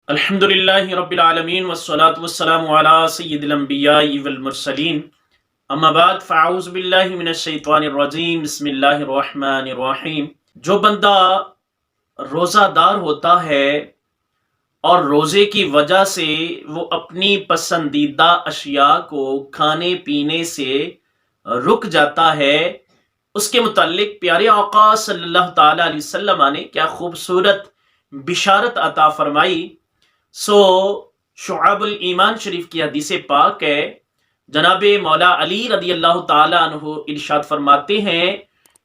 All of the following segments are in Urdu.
الحمدللہ رب العالمین والصلاة والسلام علی سید الانبیاء والمرسلین اما بعد فاعوذ باللہ من الشیطان الرجیم بسم اللہ الرحمن الرحیم۔ جو بندہ روزہ دار ہوتا ہے اور روزے کی وجہ سے وہ اپنی پسندیدہ اشیاء کو کھانے پینے سے رک جاتا ہے، اس کے متعلق پیارے آقا صلی اللہ تعالی علیہ وسلم نے کیا خوبصورت بشارت عطا فرمائی۔ شعب الایمان شریف کی حدیث پاک ہے، جناب مولا علی رضی اللہ تعالی عنہ ارشاد فرماتے ہیں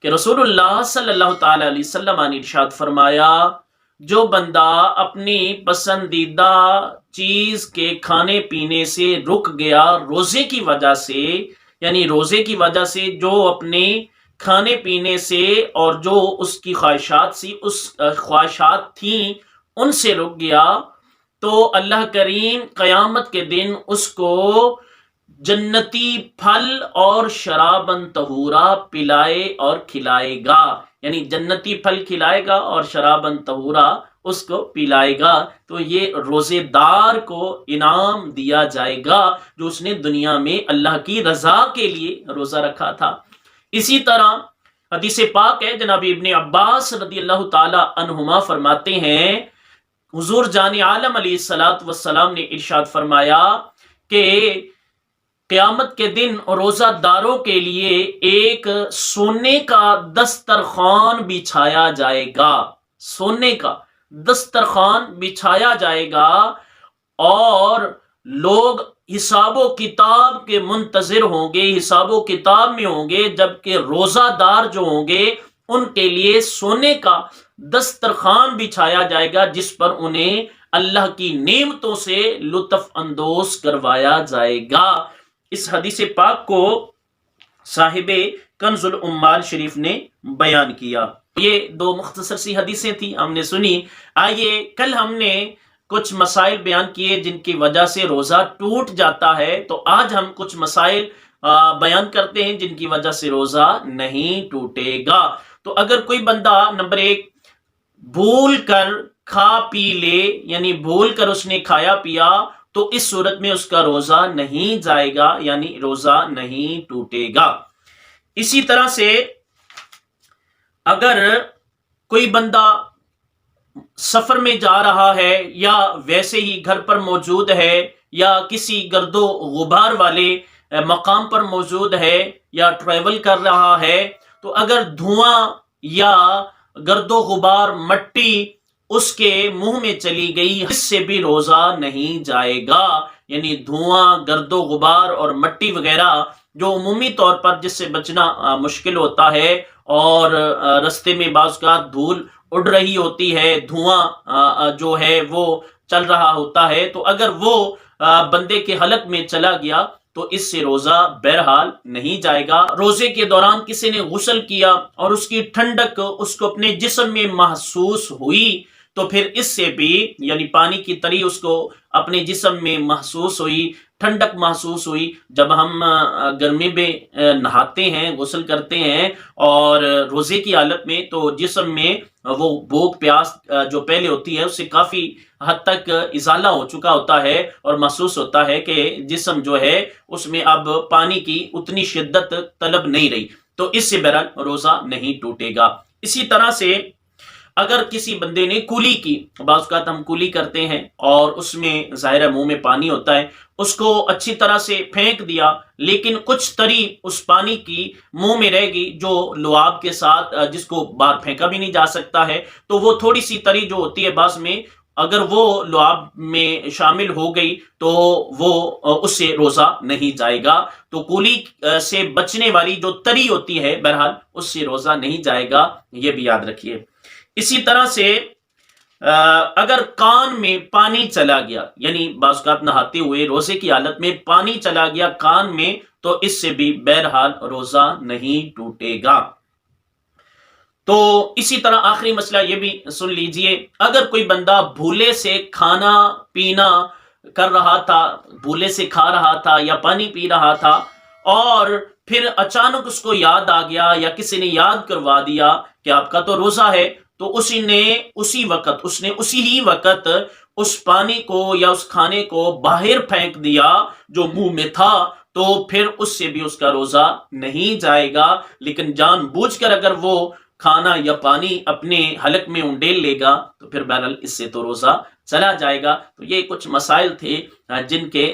کہ رسول اللہ صلی اللہ تعالی علیہ وسلم نے ارشاد فرمایا، جو بندہ اپنی پسندیدہ چیز کے کھانے پینے سے رک گیا روزے کی وجہ سے، یعنی روزے کی وجہ سے جو اپنے کھانے پینے سے اور جو اس کی خواہشات تھیں ان سے رک گیا، تو اللہ کریم قیامت کے دن اس کو جنتی پھل اور شرابن طہورا پلائے اور کھلائے گا، یعنی جنتی پھل کھلائے گا اور شرابن طہورا اس کو پلائے گا۔ تو یہ روزے دار کو انعام دیا جائے گا جو اس نے دنیا میں اللہ کی رضا کے لیے روزہ رکھا تھا۔ اسی طرح حدیث پاک ہے، جناب ابن عباس رضی اللہ تعالی عنہما فرماتے ہیں، حضور جان عالم علیہ الصلوۃ والسلام نے ارشاد فرمایا کہ قیامت کے دن روزہ داروں کے لیے ایک سونے کا دسترخوان بچھایا جائے گا، سونے کا دسترخوان بچھایا جائے گا، اور لوگ حساب و کتاب کے منتظر ہوں گے، حساب و کتاب میں ہوں گے، جبکہ روزہ دار جو ہوں گے ان کے لیے سونے کا دسترخوان بچھایا جائے گا جس پر انہیں اللہ کی نعمتوں سے لطف اندوز کروایا جائے گا۔ اس حدیث پاک کو صاحب کنز العمال شریف نے بیان کیا۔ یہ دو مختصر سی حدیثیں تھیں، ہم نے سنی۔ آئیے کل ہم نے کچھ مسائل بیان کیے جن کی وجہ سے روزہ ٹوٹ جاتا ہے، تو آج ہم کچھ مسائل بیان کرتے ہیں جن کی وجہ سے روزہ نہیں ٹوٹے گا۔ تو اگر کوئی بندہ نمبر 1 بھول کر کھا پی لے، یعنی بھول کر اس نے کھایا پیا، تو اس صورت میں اس کا روزہ نہیں جائے گا، یعنی روزہ نہیں ٹوٹے گا۔ اسی طرح سے اگر کوئی بندہ سفر میں جا رہا ہے یا ویسے ہی گھر پر موجود ہے یا کسی گرد و غبار والے مقام پر موجود ہے یا ٹریول کر رہا ہے، تو اگر دھواں یا گرد و غبار مٹی اس کے منہ میں چلی گئی، اس سے بھی روزہ نہیں جائے گا۔ یعنی دھواں، گرد و غبار اور مٹی وغیرہ جو عمومی طور پر جس سے بچنا مشکل ہوتا ہے، اور رستے میں بعض کا دھول اڑ رہی ہوتی ہے، دھواں جو ہے وہ چل رہا ہوتا ہے، تو اگر وہ بندے کے حلق میں چلا گیا تو اس سے روزہ بہرحال نہیں جائے گا۔ روزے کے دوران کسی نے غسل کیا اور اس کی ٹھنڈک اس کو اپنے جسم میں محسوس ہوئی، تو پھر اس سے بھی، یعنی پانی کی تری اس کو اپنے جسم میں محسوس ہوئی، ٹھنڈک محسوس ہوئی۔ جب ہم گرمی میں نہاتے ہیں، غسل کرتے ہیں اور روزے کی حالت میں، تو جسم میں وہ بھوک پیاس جو پہلے ہوتی ہے اس سے کافی حد تک ازالہ ہو چکا ہوتا ہے، اور محسوس ہوتا ہے کہ جسم جو ہے اس میں اب پانی کی اتنی شدت طلب نہیں رہی، تو اس سے بہرحال روزہ نہیں ٹوٹے گا۔ اسی طرح سے اگر کسی بندے نے کولی کی، بعض اوقات ہم کولی کرتے ہیں اور اس میں ظاہر منہ میں پانی ہوتا ہے، اس کو اچھی طرح سے پھینک دیا، لیکن کچھ تری اس پانی کی منہ میں رہ گئی جو لعاب کے ساتھ، جس کو باہر پھینکا بھی نہیں جا سکتا ہے، تو وہ تھوڑی سی تری جو ہوتی ہے بعض میں، اگر وہ لعاب میں شامل ہو گئی تو وہ اس سے روزہ نہیں جائے گا۔ تو کولی سے بچنے والی جو تری ہوتی ہے بہرحال اس سے روزہ نہیں جائے گا، یہ بھی یاد رکھیے۔ اسی طرح سے اگر کان میں پانی چلا گیا، یعنی بعض اوقات نہاتے ہوئے روزے کی حالت میں پانی چلا گیا کان میں، تو اس سے بھی بہرحال روزہ نہیں ٹوٹے گا۔ تو اسی طرح آخری مسئلہ یہ بھی سن لیجئے، اگر کوئی بندہ بھولے سے کھانا پینا کر رہا تھا، بھولے سے کھا رہا تھا یا پانی پی رہا تھا، اور پھر اچانک اس کو یاد آ گیا یا کسی نے یاد کروا دیا کہ آپ کا تو روزہ ہے، تو اسی ہی وقت اس پانی کو یا اس کھانے کو باہر پھینک دیا جو منہ میں تھا تو پھر اس سے بھی اس کا روزہ نہیں جائے گا، لیکن جان بوجھ کر اگر وہ کھانا یا پانی اپنے حلق میں انڈیل لے گا تو پھر بہرحال اس سے تو روزہ چلا جائے گا۔ تو یہ کچھ مسائل تھے جن کے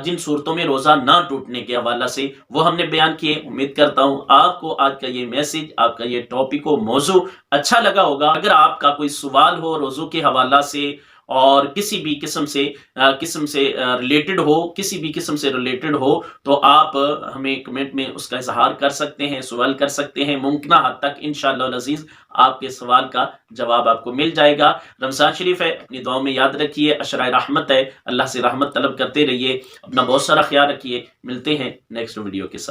جن صورتوں میں روزہ نہ ٹوٹنے کے حوالہ سے وہ ہم نے بیان کیے۔ امید کرتا ہوں آپ کو آج کا یہ میسج، آپ کا یہ ٹاپک و موضوع اچھا لگا ہوگا۔ اگر آپ کا کوئی سوال ہو روزوں کے حوالہ سے اور کسی بھی قسم سے ریلیٹڈ ہو تو آپ ہمیں کمنٹ میں اس کا اظہار کر سکتے ہیں، سوال کر سکتے ہیں۔ ممکنہ حد تک انشاءاللہ العزیز آپ کے سوال کا جواب آپ کو مل جائے گا۔ رمضان شریف ہے، اپنی دعاؤں میں یاد رکھیے، عشرہ رحمت ہے، اللہ سے رحمت طلب کرتے رہیے، اپنا بہت سارا خیال رکھیے۔ ملتے ہیں نیکسٹ ویڈیو کے ساتھ۔